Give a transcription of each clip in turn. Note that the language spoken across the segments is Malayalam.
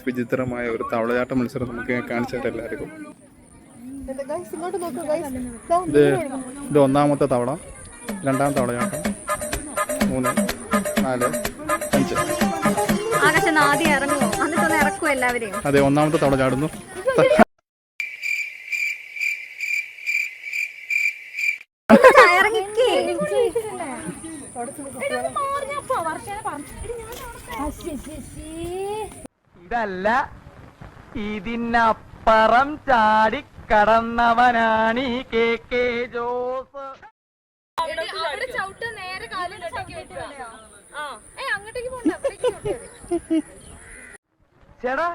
വിചിത്രമായ ഒരു തവളയാട്ട മത്സരം നമുക്ക് കാണിച്ചു തരാം എല്ലാവർക്കും. ഇത് ഒന്നാമത്തെ തവള, രണ്ടാം തവളയാട്ടം, 3, 4, 5. അതെ, ഒന്നാമത്തെ തവള ചാടുന്നു. ഇതല്ല, ഇതിനപ്പുറം ചാടി കടന്നവനാണ് ഈ KK ജോസ്. ചേടാ,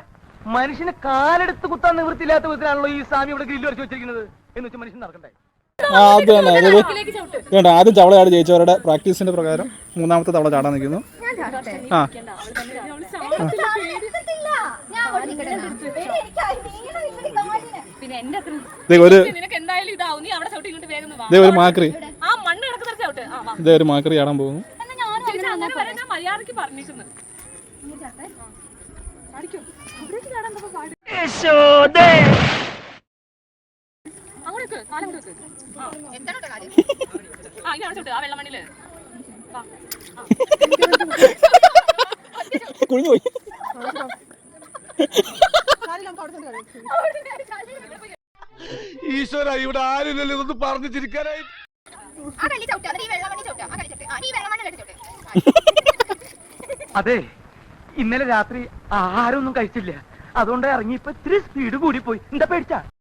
മനുഷ്യന് കാലെടുത്ത് കുത്താൻ നിവൃത്തിയില്ലാത്ത വിധത്തിലാണല്ലോ ഈ സ്വാമി ഇവിടെ ഗ്രില്ല് വരച്ച് വെച്ചിരിക്കുന്നത്. എന്ന് വെച്ചാൽ മനുഷ്യൻ നടക്കണ്ടേ? അത് തന്നെ. വേണ്ട, ആദ്യം തവളയാണ് ജയിച്ചവരുടെ പ്രാക്ടീസിന്റെ പ്രകാരം മൂന്നാമത്തെ തവള ചാടാൻ നിൽക്കുന്നു. ഒരു മാക്രി ഒരു മാക്രി ചാടാൻ പോകുന്നു. കുഴിഞ്ഞുപോയി. ഈശ്വര, ഇവിടെ ആരില്ലല്ലോ ഇതൊന്ന് പറഞ്ഞു ചിരിക്കാനായി. അതെ, ഇന്നലെ രാത്രി ആഹാരമൊന്നും കഴിച്ചില്ല. അതുകൊണ്ട് ഇറങ്ങിയപ്പോ ഇത്തിരി സ്പീഡ് കൂടി പോയി. എന്താ പേടിച്ചാ?